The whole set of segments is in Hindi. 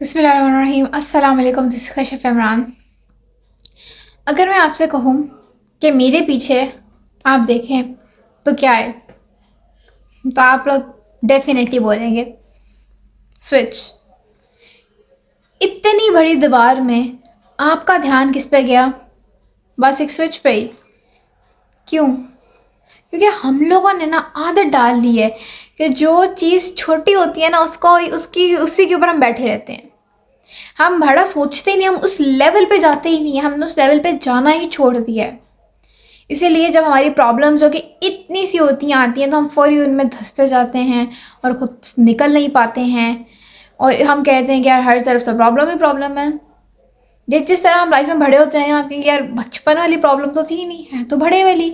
बिस्मिल्लाहिर्रहमानिर्रहीम। अस्सलाम वालेकुम। This is Kashif Imran. अगर मैं आपसे कहूँ कि मेरे पीछे आप देखें तो क्या है, तो आप लोग डेफिनेटली बोलेंगे स्विच। इतनी बड़ी दीवार में आपका ध्यान किस पे गया? बस एक स्विच पे ही। क्यों? क्योंकि हम लोगों ने ना आदत डाल दी है कि जो चीज़ छोटी होती है ना उसको उसकी उसी के ऊपर हम बैठे रहते हैं। हम बड़ा सोचते ही नहीं, हम उस लेवल पे जाते ही नहीं है, हमने उस लेवल पे जाना ही छोड़ दिया है। इसीलिए जब हमारी प्रॉब्लम्स जो कि इतनी सी होती आती हैं तो हम फ़ौरी उनमें धंसते जाते हैं और खुद निकल नहीं पाते हैं। और हम कहते हैं कि यार हर तरफ तो प्रॉब्लम ही प्रॉब्लम है। जिस तरह हम लाइफ में बड़े होते हैं आप कहेंगे यार बचपन वाली प्रॉब्लम तो थी ही नहीं, है तो बड़े वाली।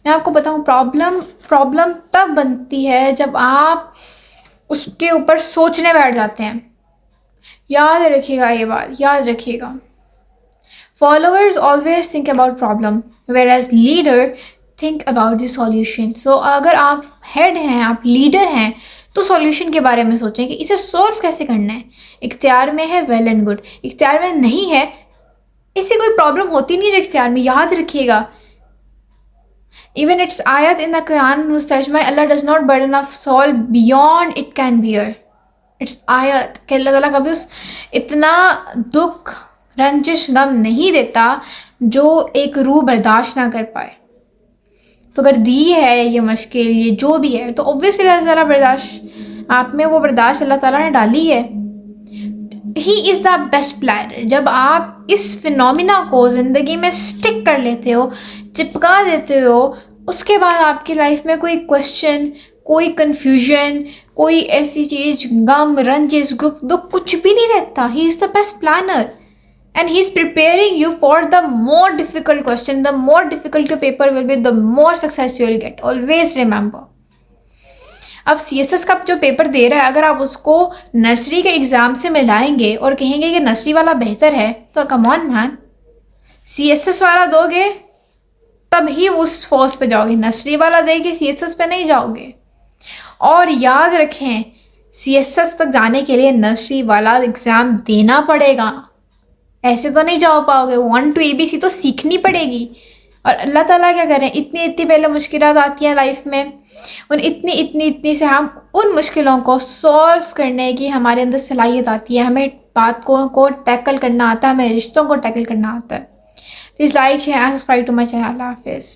मैं आपको बताऊं, प्रॉब्लम प्रॉब्लम तब बनती है जब आप उसके ऊपर सोचने बैठ जाते हैं। याद रखिएगा, ये बात याद रखिएगा। Followers always think about problem, whereas leader think about the solution. So अगर आप हेड हैं, आप लीडर हैं, तो सॉल्यूशन के बारे में सोचें कि इसे सॉल्व कैसे करना है। इख्तियार में है वेल एंड गुड, इख्तियार में नहीं है, इससे कोई प्रॉब्लम होती नहीं है जो इख्तियार में। याद रखिएगा, even it's ayat in the Quran who says my Allah does not burden of soul beyond it can bear. It's आयत कि अल्लाह ताला कभी उस इतना दुख रंजिश गम नहीं देता जो एक रूह बर्दाश्त ना कर पाए। तो अगर दी है ये मुश्किल, ये जो भी है, तो ऑब्वियसली अल्लाह ताला बर्दाश्त आप में वो बर्दाश्त अल्लाह ताला ने डाली है। He is the best planner. जब आप इस फिनोमिना को ज़िंदगी में स्टिक कर लेते हो, चिपका देते हो, उसके बाद आपकी लाइफ में कोई क्वेश्चन, कोई कन्फ्यूजन, कोई ऐसी चीज़, गम रंजिश दुख कुछ भी नहीं रहता। He is the best planner and he is preparing you for the more difficult question. The more difficult your paper will be, the more success you will get. Always remember. अब CSS का जो पेपर दे रहा है, अगर आप उसको नर्सरी के एग्ज़ाम से मिलाएंगे और कहेंगे कि नर्सरी वाला बेहतर है, तो कम ऑन मैन, CSS वाला दोगे तब ही उस फोर्स पे जाओगे। नर्सरी वाला देके CSS पे नहीं जाओगे। और याद रखें, CSS तक जाने के लिए नर्सरी वाला एग्ज़ाम देना पड़ेगा। ऐसे तो नहीं जा पाओगे। 1 to ABC तो सीखनी पड़ेगी। और अल्लाह ताला क्या करें, इतनी इतनी पहले मुश्किलात आती हैं लाइफ में, उन इतनी से हम उन मुश्किलों को सॉल्व करने की हमारे अंदर सलाहियत आती है। हमें बात को टैकल करना आता है, हमें रिश्तों को टैकल करना आता है। Please like share and subscribe to my channel. अल्लाह हाफिज़।